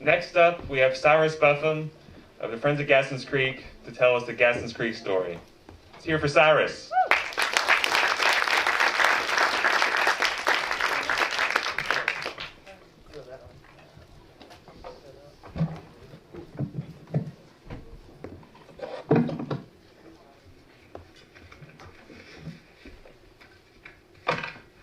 Next up, we have Cyrus Buffum of the Friends of Gadsden's Creek to tell us the Gadsden's Creek story. Let's hear for Cyrus.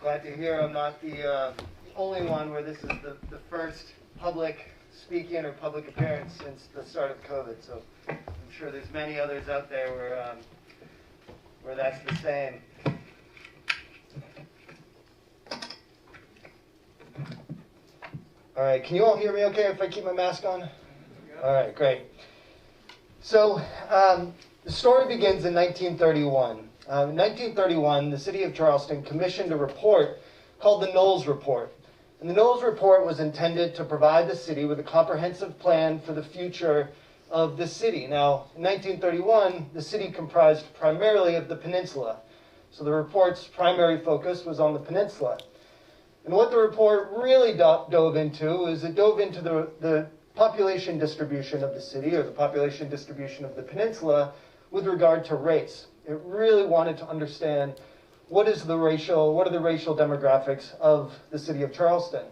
Glad to hear I'm not the only one where this is the first public speaking or public appearance since the start of COVID. So I'm sure there's many others out there where that's the same. All right, can you all hear me okay if I keep my mask on? All right, great. So the story begins in 1931. In 1931, the city of Charleston commissioned a report called the Knowles Report. And the Knowles Report was intended to provide the city with a comprehensive plan for the future of the city. Now, in 1931, the city comprised primarily of the peninsula. So the report's primary focus was on the peninsula. And what the report really dove into is it dove into the population distribution of the city, or the population distribution of the peninsula, with regard to race. It really wanted to understand what are the racial demographics of the city of Charleston.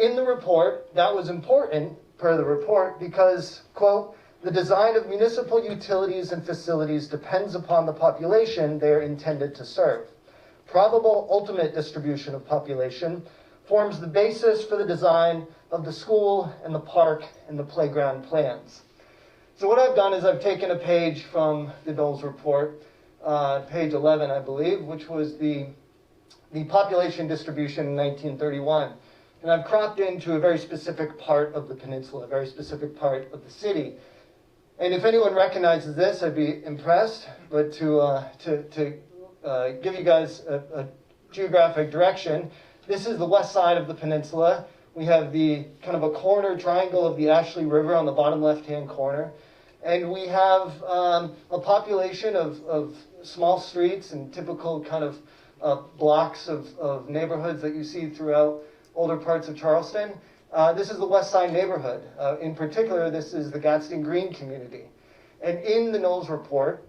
In the report, that was important, per the report, because, quote, the design of municipal utilities and facilities depends upon the population they are intended to serve. Probable ultimate distribution of population forms the basis for the design of the school and the park and the playground plans. So what I've done is I've taken a page from the Knowles Report, page 11, I believe, which was the population distribution in 1931. And I've cropped into a very specific part of the peninsula, a very specific part of the city. And if anyone recognizes this, I'd be impressed. But to give you guys a geographic direction, this is the west side of the peninsula. We have the kind of a corner triangle of the Ashley River on the bottom left-hand corner. And we have a population of small streets and typical kind of blocks of neighborhoods that you see throughout older parts of Charleston. This is the West Side neighborhood. In particular, this is the Gadsden Green community. And in the Knowles Report,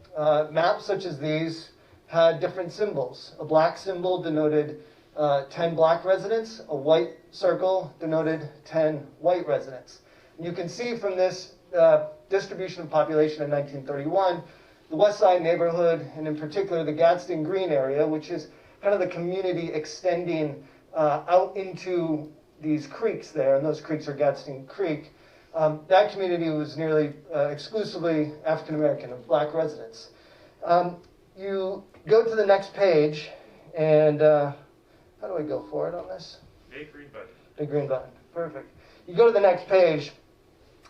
maps such as these had different symbols. A black symbol denoted 10 black residents. A white circle denoted 10 white residents. And you can see from this distribution of population in 1931, the West Side neighborhood, and in particular the Gadsden Green area, which is kind of the community extending out into these creeks there, and those creeks are Gadsden Creek. That community was nearly exclusively African American, of black residents. You go to the next page, and how do I go forward on this? Big green button. Big green button, perfect. You go to the next page,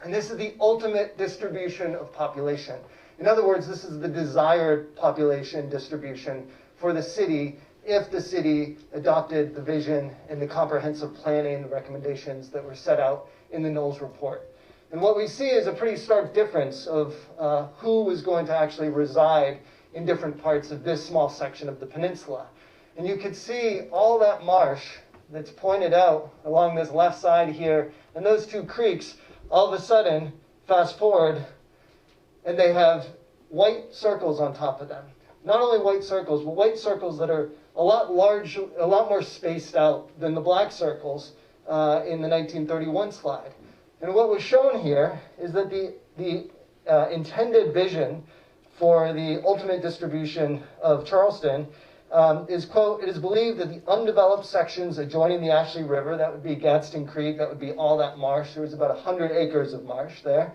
and this is the ultimate distribution of population. In other words, this is the desired population distribution for the city if the city adopted the vision and the comprehensive planning recommendations that were set out in the Knowles Report. And what we see is a pretty stark difference of who is going to actually reside in different parts of this small section of the peninsula. And you could see all that marsh that's pointed out along this left side here, and those two creeks, all of a sudden, fast forward, and they have white circles on top of them. Not only white circles, but white circles that are a lot more spaced out than the black circles in the 1931 slide. And what was shown here is that the intended vision for the ultimate distribution of Charleston is, quote, it is believed that the undeveloped sections adjoining the Ashley River, that would be Gadsden Creek, that would be all that marsh, there was about 100 acres of marsh there,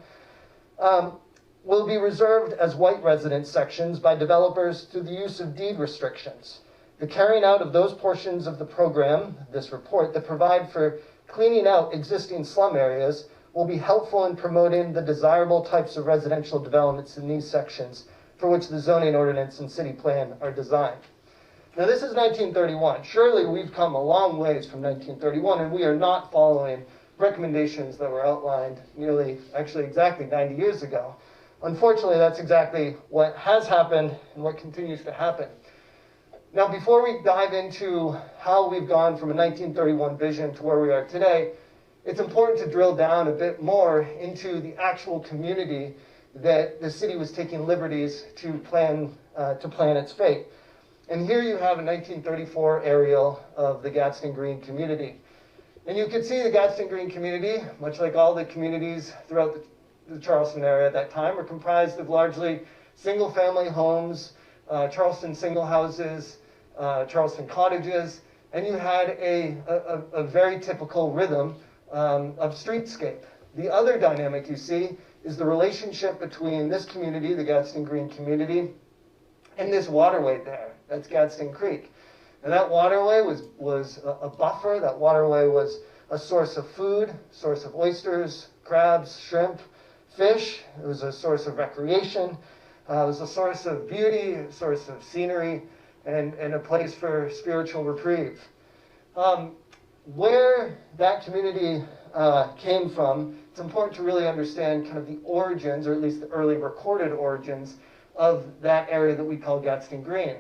will be reserved as white residence sections by developers through the use of deed restrictions. The carrying out of those portions of the program, this report, that provide for cleaning out existing slum areas will be helpful in promoting the desirable types of residential developments in these sections for which the zoning ordinance and city plan are designed. Now, this is 1931. Surely we've come a long ways from 1931, and we are not following recommendations that were outlined actually exactly 90 years ago. Unfortunately, that's exactly what has happened and what continues to happen. Now, before we dive into how we've gone from a 1931 vision to where we are today, it's important to drill down a bit more into the actual community that the city was taking liberties to plan its fate. And here you have a 1934 aerial of the Gadsden Green community. And you can see the Gadsden Green community, much like all the communities throughout the Charleston area at that time, were comprised of largely single-family homes, Charleston single houses, Charleston cottages, and you had a very typical rhythm of streetscape. The other dynamic you see is the relationship between this community, the Gadsden Green community, and this waterway there. That's Gadsden Creek. And that waterway was a buffer. That waterway was a source of food, source of oysters, crabs, shrimp, fish. It was a source of recreation. It was a source of beauty, a source of scenery, and a place for spiritual reprieve. Where that community came from, it's important to really understand kind of the origins, or at least the early recorded origins, of that area that we call Gadsden Green.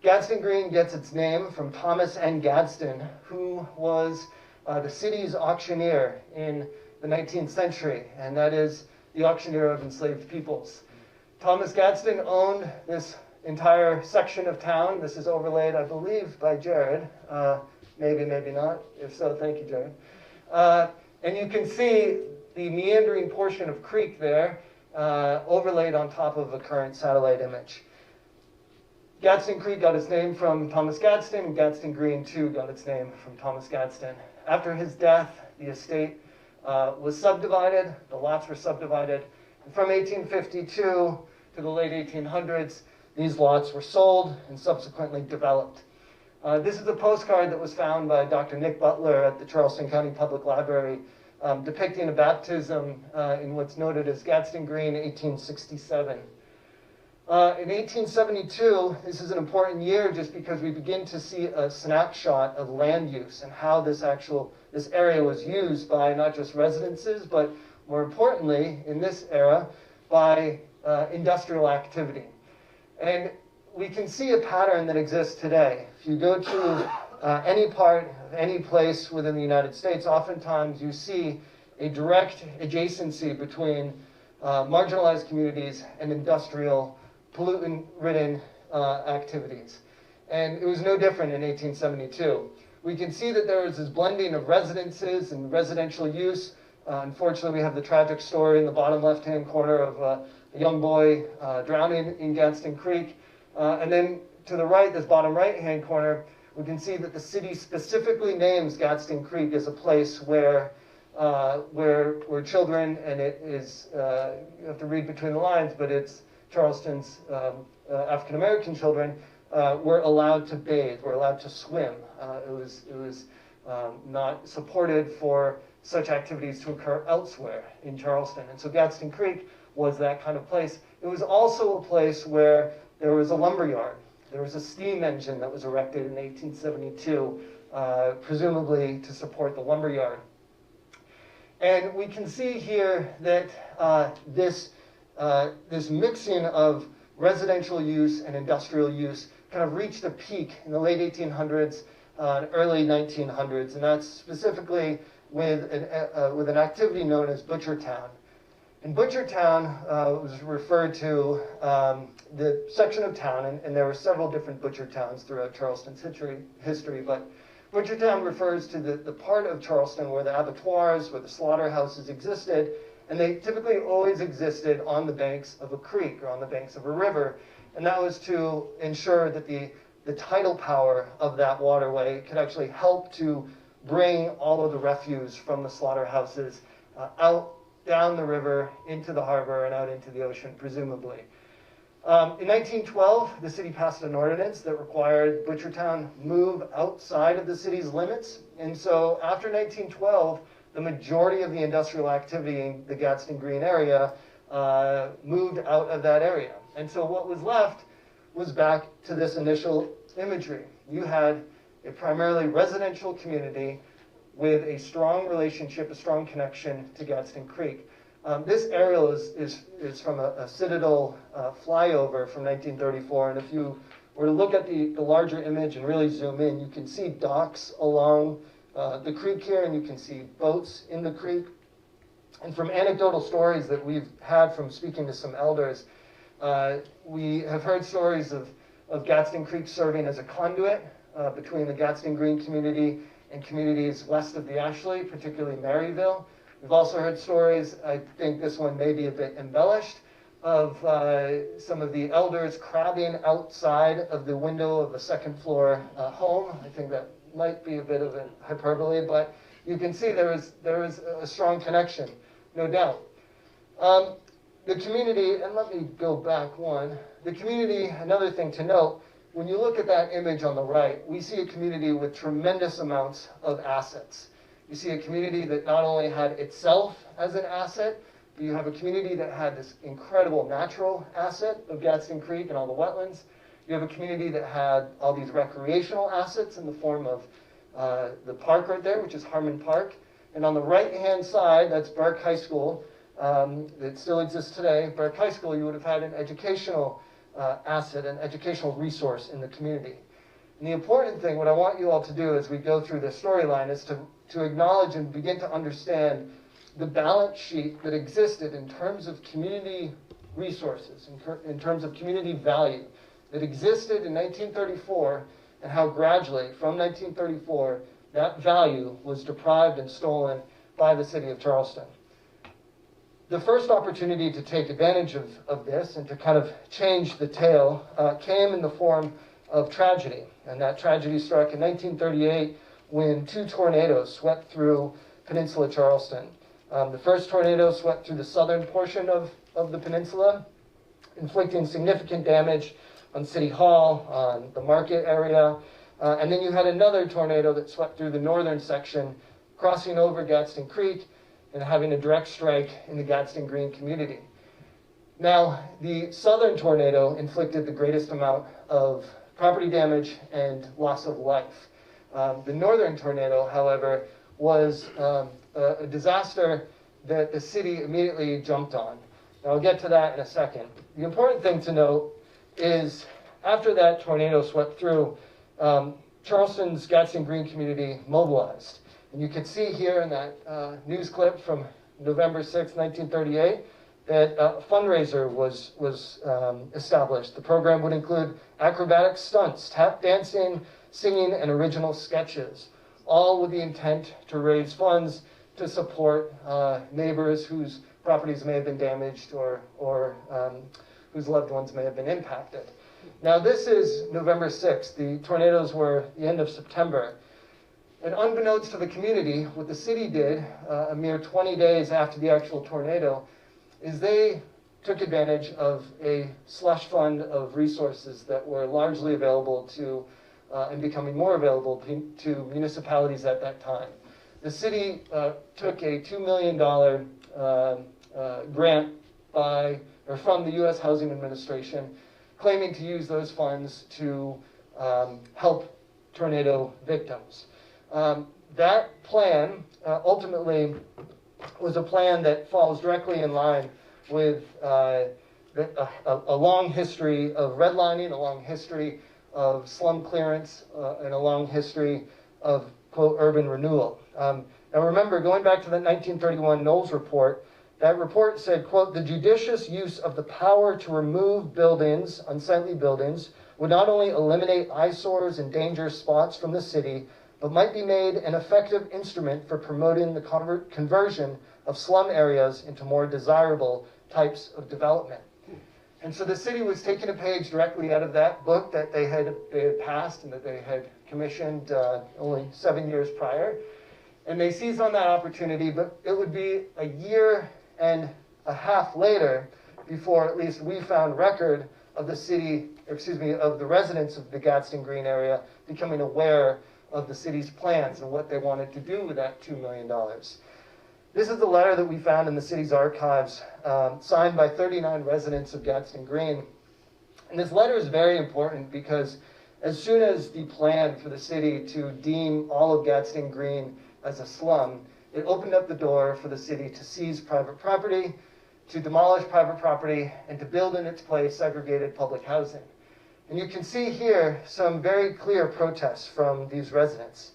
Gadsden Green gets its name from Thomas N. Gadsden, who was the city's auctioneer in the 19th century, and that is the auctioneer of enslaved peoples. Thomas Gadsden owned this entire section of town. This is overlaid, I believe, by Jared. Maybe, maybe not. If so, thank you, Jared. And you can see the meandering portion of creek there, overlaid on top of a current satellite image. Gadsden Creek got its name from Thomas Gadsden, and Gadsden Green, too, got its name from Thomas Gadsden. After his death, the estate was subdivided, the lots were subdivided, and from 1852 to the late 1800s, these lots were sold and subsequently developed. This is a postcard that was found by Dr. Nick Butler at the Charleston County Public Library, depicting a baptism in what's noted as Gadsden Green, 1867. In 1872, this is an important year just because we begin to see a snapshot of land use and how this area was used by not just residences, but more importantly, in this era, by industrial activity. And we can see a pattern that exists today. If you go to any part of any place within the United States, oftentimes you see a direct adjacency between marginalized communities and industrial pollutant-ridden activities. And it was no different in 1872. We can see that there was this blending of residences and residential use. Unfortunately, we have the tragic story in the bottom left-hand corner of a young boy drowning in Gadsden Creek. And then to the right, this bottom right-hand corner, we can see that the city specifically names Gadsden Creek as a place where children, and it is, you have to read between the lines, but it's Charleston's African-American children were allowed to bathe, were allowed to swim. It was not supported for such activities to occur elsewhere in Charleston. And so Gadsden Creek was that kind of place. It was also a place where there was a lumber yard. There was a steam engine that was erected in 1872, presumably to support the lumber yard. And we can see here that this mixing of residential use and industrial use kind of reached a peak in the late 1800s, early 1900s, and that's specifically with an activity known as Butchertown. And Butchertown was referred to the section of town, and there were several different Butchertowns throughout Charleston's history, but Butchertown refers to the part of Charleston where the abattoirs, where the slaughterhouses existed, and they typically always existed on the banks of a creek or on the banks of a river, and that was to ensure that the tidal power of that waterway could actually help to bring all of the refuse from the slaughterhouses out down the river into the harbor and out into the ocean, presumably. In 1912, the city passed an ordinance that required Butchertown move outside of the city's limits. And so after 1912, the majority of the industrial activity in the Gadsden Green area moved out of that area. And so what was left was back to this initial imagery. You had a primarily residential community with a strong relationship, a strong connection to Gadsden Creek. This aerial is from a Citadel flyover from 1934, and if you were to look at the larger image and really zoom in, you can see docks along the creek here, and you can see boats in the creek. And from anecdotal stories that we've had from speaking to some elders, we have heard stories of Gadsden Creek serving as a conduit between the Gadsden Green community and communities west of the Ashley, particularly Maryville. We've also heard stories, I think this one may be a bit embellished, of some of the elders crabbing outside of the window of a second floor home. I think that might be a bit of a hyperbole, but you can see there is a strong connection, no doubt. The community, and let me go back one, the community, another thing to note, when you look at that image on the right, we see a community with tremendous amounts of assets. You see a community that not only had itself as an asset, but you have a community that had this incredible natural asset of Gadsden Creek and all the wetlands. You have a community that had all these recreational assets in the form of the park right there, which is Harmon Park. And on the right-hand side, that's Burke High School. That still exists today. Burke High School, you would have had an educational asset, an educational resource in the community. And the important thing, what I want you all to do as we go through this storyline, is to acknowledge and begin to understand the balance sheet that existed in terms of community resources, in terms of community value, that existed in 1934, and how gradually, from 1934, that value was deprived and stolen by the city of Charleston. The first opportunity to take advantage of this and to kind of change the tale came in the form of tragedy. And that tragedy struck in 1938 when 2 tornadoes swept through Peninsula Charleston. The first tornado swept through the southern portion of the peninsula, inflicting significant damage on City Hall, on the market area. And then you had another tornado that swept through the northern section, crossing over Gadsden Creek and having a direct strike in the Gadsden Green community. Now, the southern tornado inflicted the greatest amount of property damage and loss of life. The northern tornado, however, was a disaster that the city immediately jumped on. And I'll get to that in a second. The important thing to note is after that tornado swept through, Charleston's Gadsden Green community mobilized. And you can see here in that news clip from November 6, 1938, that a fundraiser was established. The program would include acrobatic stunts, tap dancing, singing, and original sketches, all with the intent to raise funds to support neighbors whose properties may have been damaged or whose loved ones may have been impacted. Now, this is November 6th. The tornadoes were the end of September. And unbeknownst to the community, what the city did a mere 20 days after the actual tornado is they took advantage of a slush fund of resources that were largely available to and becoming more available to municipalities at that time. The city took a $2 million grant from the U.S. Housing Administration, claiming to use those funds to help tornado victims. That plan ultimately was a plan that falls directly in line with a long history of redlining, a long history of slum clearance, and a long history of, quote, urban renewal. Now remember, going back to the 1931 Knowles report, that report said, quote, the judicious use of the power to remove buildings, unsightly buildings, would not only eliminate eyesores and dangerous spots from the city, but might be made an effective instrument for promoting the conversion of slum areas into more desirable types of development. And so the city was taking a page directly out of that book that they had passed and that they had commissioned only 7 years prior. And they seized on that opportunity, but it would be a year and a half later before at least we found record of the city, of the residents of the Gadsden Green area becoming aware of the city's plans and what they wanted to do with that $2 million. This is the letter that we found in the city's archives, signed by 39 residents of Gadsden Green. And this letter is very important because as soon as the plan for the city to deem all of Gadsden Green as a slum, it opened up the door for the city to seize private property, to demolish private property, and to build in its place segregated public housing. And you can see here some very clear protests from these residents.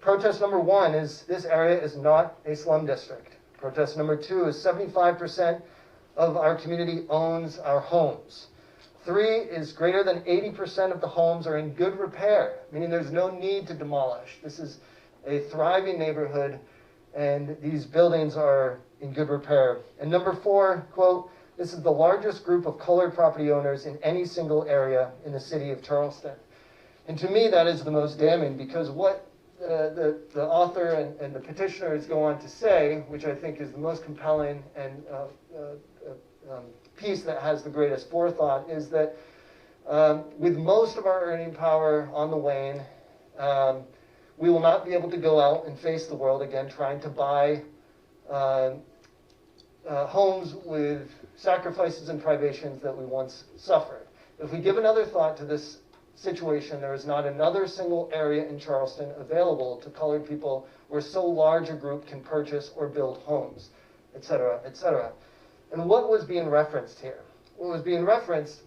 Protest number 1 is this area is not a slum district. Protest number 2 is 75% of our community owns our homes. 3 is greater than 80% of the homes are in good repair, meaning there's no need to demolish. This is a thriving neighborhood, and these buildings are in good repair. And number 4, quote, this is the largest group of colored property owners in any single area in the city of Charleston. And to me, that is the most damning, because what the author and the petitioners go on to say, which I think is the most compelling and piece that has the greatest forethought, is that with most of our earning power on the wane, we will not be able to go out and face the world again trying to buy homes with sacrifices and privations that we once suffered. If we give another thought to this situation, there is not another single area in Charleston available to colored people where so large a group can purchase or build homes, etc., etc. And what was being referenced here? What was being referenced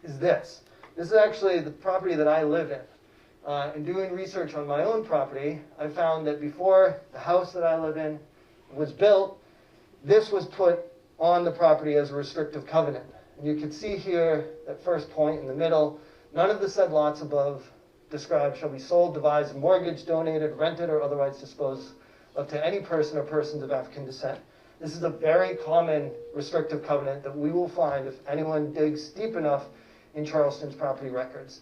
is this. This is actually the property that I live in. In doing research on my own property, I found that before the house that I live in was built, this was put on the property as a restrictive covenant. And you can see here, that first point in the middle, none of the said lots above described shall be sold, devised, mortgaged, donated, rented, or otherwise disposed of to any person or persons of African descent. This is a very common restrictive covenant that we will find if anyone digs deep enough in Charleston's property records.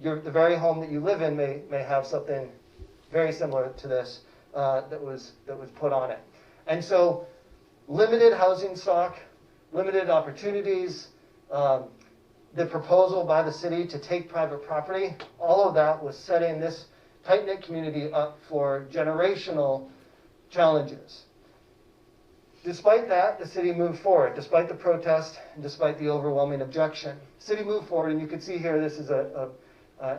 The very home that you live in may have something very similar to this that was put on it. And so limited housing stock, limited opportunities, the proposal by the city to take private property, all of that was setting this tight-knit community up for generational challenges. Despite that, the city moved forward, despite the protest and despite the overwhelming objection. The city moved forward, and you can see here, this is an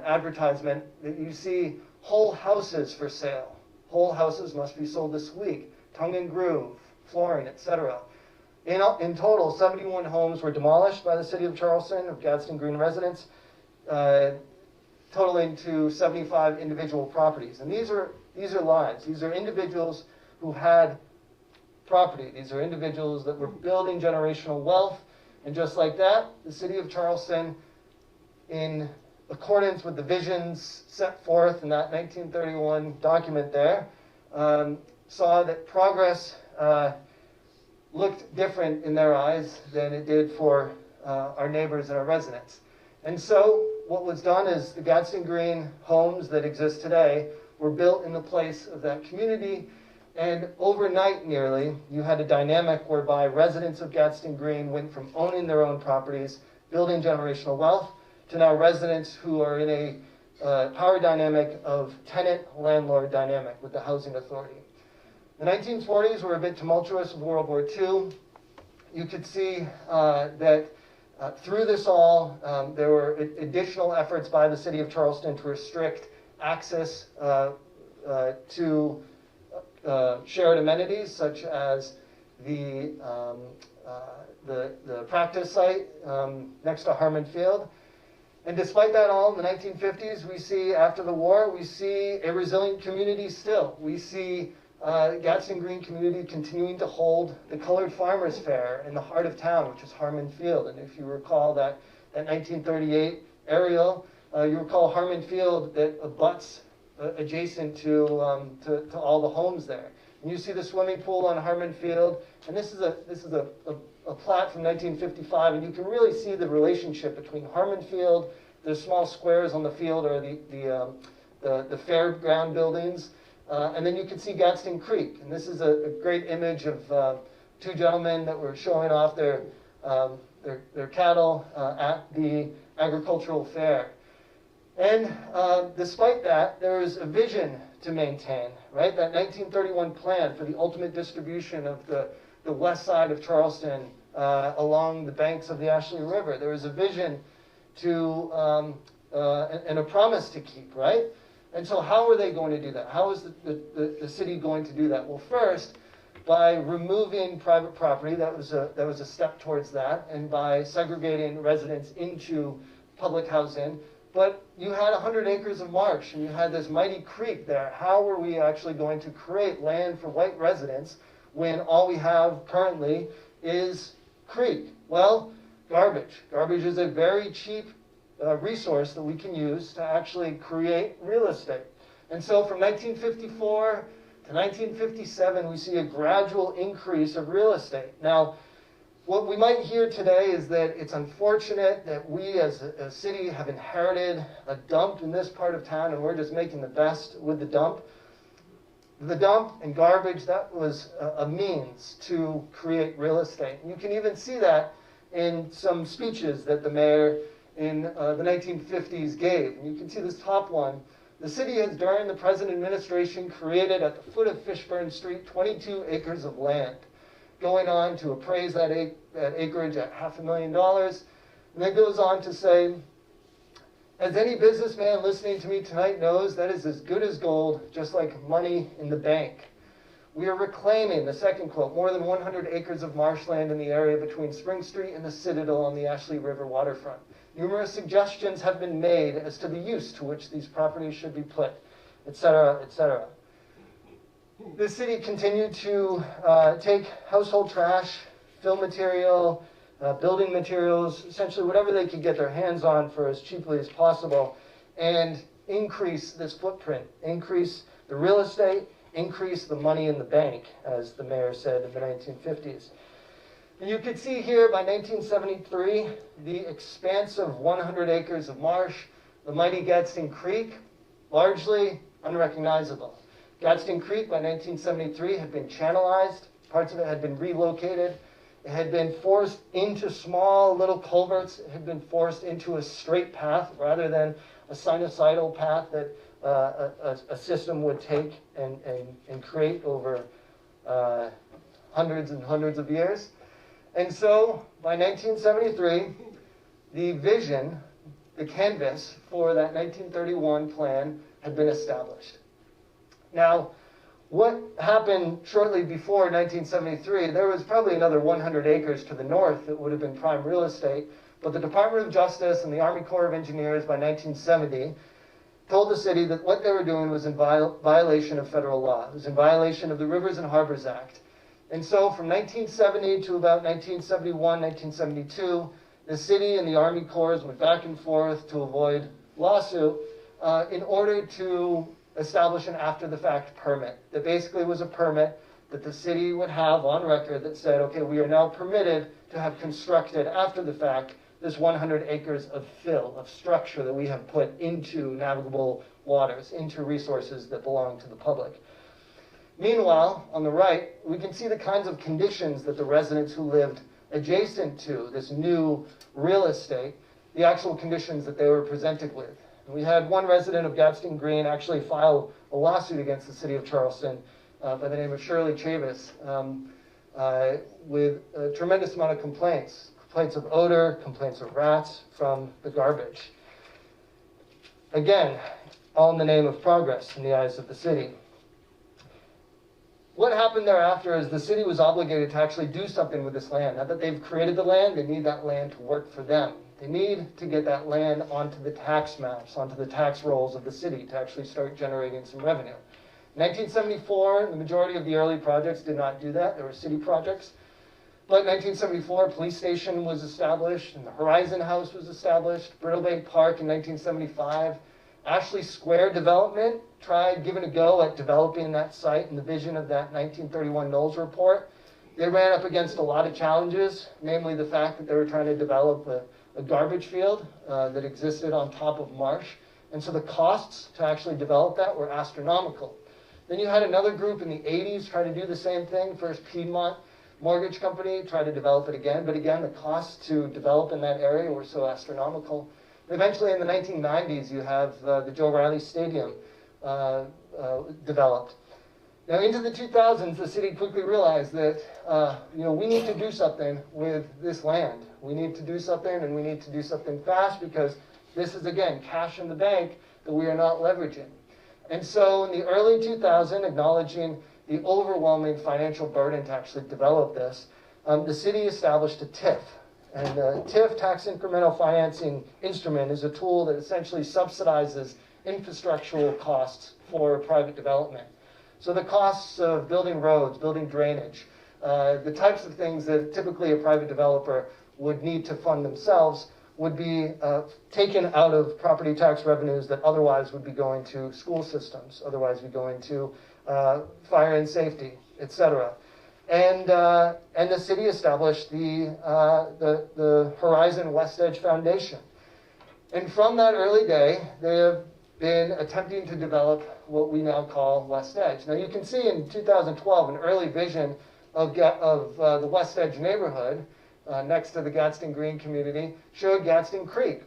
advertisement that you see whole houses for sale. Whole houses must be sold this week, tongue and groove, flooring, etc. In total, 71 homes were demolished by the city of Charleston, of Gadsden Green residents, totaling to 75 individual properties. And these are lives. These are individuals who had property. These are individuals that were building generational wealth. And just like that, the city of Charleston, in accordance with the visions set forth in that 1931 document there, saw that progress looked different in their eyes than it did for our neighbors and our residents. And so what was done is the Gadsden Green homes that exist today were built in the place of that community. And overnight, nearly, you had a dynamic whereby residents of Gadsden Green went from owning their own properties, building generational wealth, to now residents who are in a power dynamic of tenant-landlord dynamic with the housing authority. The 1940s were a bit tumultuous with World War II. You could see that through this all, there were additional efforts by the city of Charleston to restrict access to shared amenities, such as the practice site next to Harmon Field. And despite that all, in the 1950s, we see, after the war, we see a resilient community still. We see Gadsden Green community continuing to hold the Colored Farmers Fair in the heart of town, which is Harmon Field. And if you recall that 1938 aerial, you recall Harmon Field that abuts adjacent to all the homes there. And you see the swimming pool on Harmon Field, and this is a plat from 1955, and you can really see the relationship between Harmon Field. The small squares on the field are the fairground buildings. And then you can see Gadsden Creek. And this is a great image of two gentlemen that were showing off their cattle at the agricultural fair. And despite that, there is a vision to maintain, right? That 1931 plan for the ultimate distribution of the west side of Charleston along the banks of the Ashley River. There is a vision to and a promise to keep, right? And so how are they going to do that? How is the city going to do that? Well, first, by removing private property, that was a step towards that, and by segregating residents into public housing, But you had 100 acres of marsh, and you had this mighty creek there. How were we actually going to create land for white residents when all we have currently is creek? Well, garbage. Garbage is a very cheap resource that we can use to actually create real estate. And so from 1954 to 1957, we see a gradual increase of real estate. Now, what we might hear today is that it's unfortunate that we as a city have inherited a dump in this part of town, and we're just making the best with the dump. The dump and garbage, that was a means to create real estate. And you can even see that in some speeches that the mayor in the 1950s gave. And you can see this top one. The city has, during the present administration, created at the foot of Fishburne Street 22 acres of land, going on to appraise that acreage at $500,000. And then goes on to say, as any businessman listening to me tonight knows, that is as good as gold, just like money in the bank. We are reclaiming, the second quote, more than 100 acres of marshland in the area between Spring Street and the Citadel on the Ashley River waterfront. Numerous suggestions have been made as to the use to which these properties should be put, etc., etc. The city continued to take household trash, fill material, building materials, essentially whatever they could get their hands on for as cheaply as possible, and increase this footprint, increase the real estate, increase the money in the bank, as the mayor said in the 1950s. And you can see here by 1973, the expansive 100 acres of marsh, the mighty Gadsden Creek, largely unrecognizable. Gadsden Creek by 1973 had been channelized, parts of it had been relocated, it had been forced into small little culverts, it had been forced into a straight path rather than a sinusoidal path that a system would take and create over hundreds and hundreds of years. And so by 1973, the vision, the canvas for that 1931 plan had been established. Now, what happened shortly before 1973, there was probably another 100 acres to the north that would have been prime real estate, but the Department of Justice and the Army Corps of Engineers by 1970 told the city that what they were doing was in violation of federal law. It was in violation of the Rivers and Harbors Act. And so from 1970 to about 1971, 1972, the city and the Army Corps went back and forth to avoid lawsuit in order to establish an after-the-fact permit. That basically was a permit that the city would have on record that said, okay, we are now permitted to have constructed after the fact this 100 acres of fill, of structure that we have put into navigable waters, into resources that belong to the public. Meanwhile, on the right, we can see the kinds of conditions that the residents who lived adjacent to this new real estate, the actual conditions that they were presented with. We had one resident of Gadsden Green actually file a lawsuit against the city of Charleston by the name of Shirley Chavis with a tremendous amount of complaints. Complaints of odor, complaints of rats from the garbage. Again, all in the name of progress in the eyes of the city. What happened thereafter is the city was obligated to actually do something with this land. Now that they've created the land, they need that land to work for them. They need to get that land onto the tax maps, onto the tax rolls of the city to actually start generating some revenue. In 1974, the majority of the early projects did not do that. They were city projects. But in 1974, a police station was established, and the Horizon House was established. Brittle Bank Park in 1975. Ashley Square development tried giving a go at developing that site and the vision of that 1931 Knowles report. They ran up against a lot of challenges, namely the fact that they were trying to develop a garbage field that existed on top of marsh. And so the costs to actually develop that were astronomical. Then you had another group in the 80s try to do the same thing. First Piedmont Mortgage Company tried to develop it again. But again, the costs to develop in that area were so astronomical. Eventually, in the 1990s, you have the Joe Riley Stadium developed. Now, into the 2000s, the city quickly realized that we need to do something with this land. We need to do something, and we need to do something fast because this is, again, cash in the bank that we are not leveraging. And so in the early 2000s, acknowledging the overwhelming financial burden to actually develop this, the city established a TIF, And TIF, tax incremental financing instrument, is a tool that essentially subsidizes infrastructural costs for private development. So the costs of building roads, building drainage, the types of things that typically a private developer would need to fund themselves would be taken out of property tax revenues that otherwise would be going to school systems, otherwise be going to fire and safety, etc. And the city established the Horizon West Edge Foundation. And from that early day, they have been attempting to develop what we now call West Edge. Now you can see in 2012 an early vision of the West Edge neighborhood next to the Gadsden Green community showed Gadsden Creek.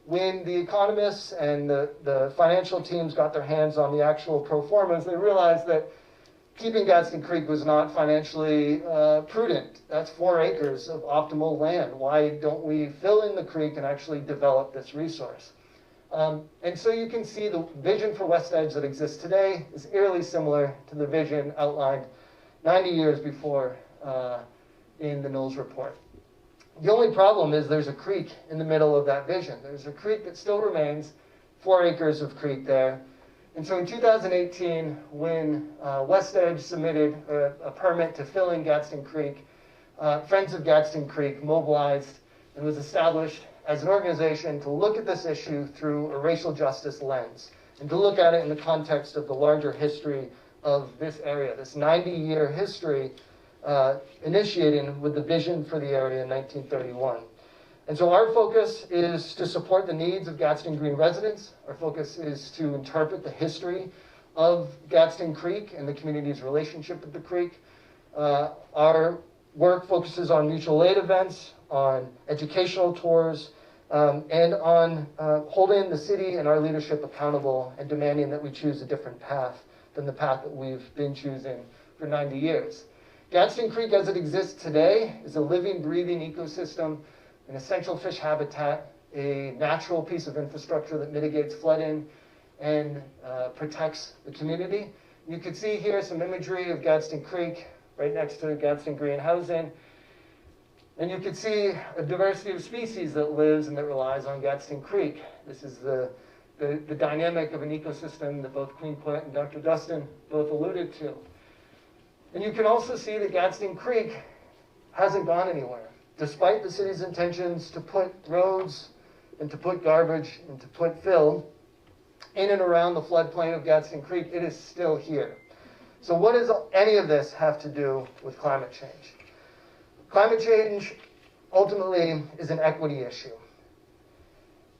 When the economists and the financial teams got their hands on the actual pro formas, they realized that keeping Gadsden Creek was not financially prudent. That's 4 acres of optimal land. Why don't we fill in the creek and actually develop this resource? And so you can see the vision for West Edge that exists today is eerily similar to the vision outlined 90 years before in the Knowles Report. The only problem is there's a creek in the middle of that vision. There's a creek that still remains, 4 acres of creek there. And so in 2018, when West Edge submitted a permit to fill in Gadsden Creek, Friends of Gadsden Creek mobilized and was established as an organization to look at this issue through a racial justice lens and to look at it in the context of the larger history of this area, this 90-year history initiating with the vision for the area in 1931. And so our focus is to support the needs of Gadsden Green residents. Our focus is to interpret the history of Gadsden Creek and the community's relationship with the creek. Our work focuses on mutual aid events, on educational tours, and on holding the city and our leadership accountable and demanding that we choose a different path than the path that we've been choosing for 90 years. Gadsden Creek as it exists today is a living, breathing ecosystem, an essential fish habitat, a natural piece of infrastructure that mitigates flooding and protects the community. You can see here some imagery of Gadsden Creek right next to Gadsden Green housing. And you can see a diversity of species that lives and that relies on Gadsden Creek. This is the dynamic of an ecosystem that both Queen Put and Dr. Dustin both alluded to. And you can also see that Gadsden Creek hasn't gone anywhere. Despite the city's intentions to put roads and to put garbage and to put fill in and around the floodplain of Gadsden Creek, it is still here. So what does any of this have to do with climate change? Climate change ultimately is an equity issue.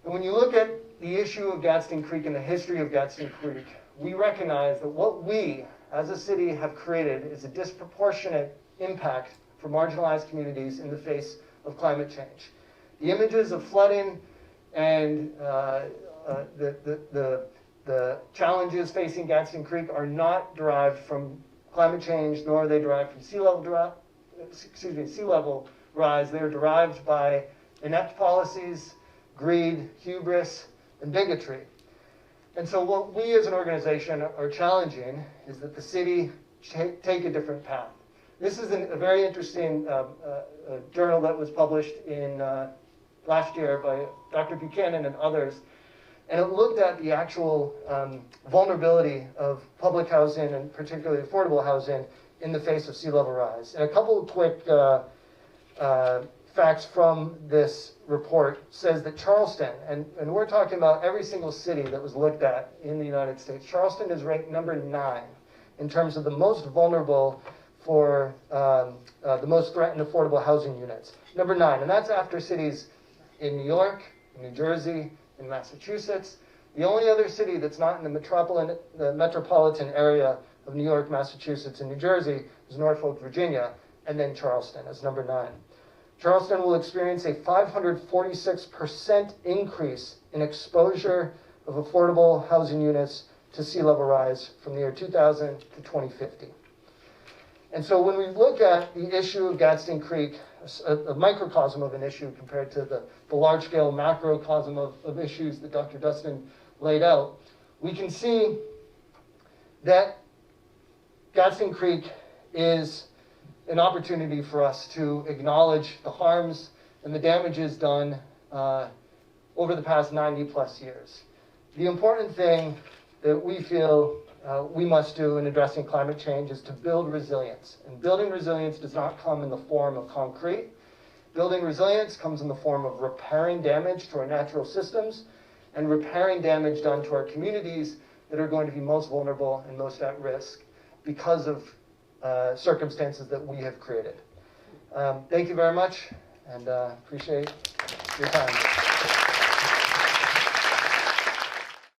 And when you look at the issue of Gadsden Creek and the history of Gadsden Creek, we recognize that what we as a city have created is a disproportionate impact for marginalized communities in the face of climate change. The images of flooding and the challenges facing Gadsden Creek are not derived from climate change, nor are they derived from sea level rise. They are derived by inept policies, greed, hubris, and bigotry. And so what we as an organization are challenging is that the city take a different path. This is a very interesting journal that was published in last year by Dr. Buchanan and others. And it looked at the actual vulnerability of public housing and particularly affordable housing in the face of sea level rise. And a couple of quick facts from this report says that Charleston, and we're talking about every single city that was looked at in the United States, Charleston is ranked number 9 in terms of the most vulnerable for the most threatened affordable housing units. Number 9, and that's after cities in New York, New Jersey, and Massachusetts. The only other city that's not in the metropolitan area of New York, Massachusetts, and New Jersey is Norfolk, Virginia, and then Charleston as number 9. Charleston will experience a 546% increase in exposure of affordable housing units to sea level rise from the year 2000 to 2050. And so when we look at the issue of Gadsden Creek, a microcosm of an issue compared to the large-scale macrocosm of issues that Dr. Dustin laid out, we can see that Gadsden Creek is an opportunity for us to acknowledge the harms and the damages done over the past 90 plus years. The important thing that we feel we must do in addressing climate change is to build resilience. And building resilience does not come in the form of concrete. Building resilience comes in the form of repairing damage to our natural systems and repairing damage done to our communities that are going to be most vulnerable and most at risk because of circumstances that we have created. Thank you very much, and appreciate your time.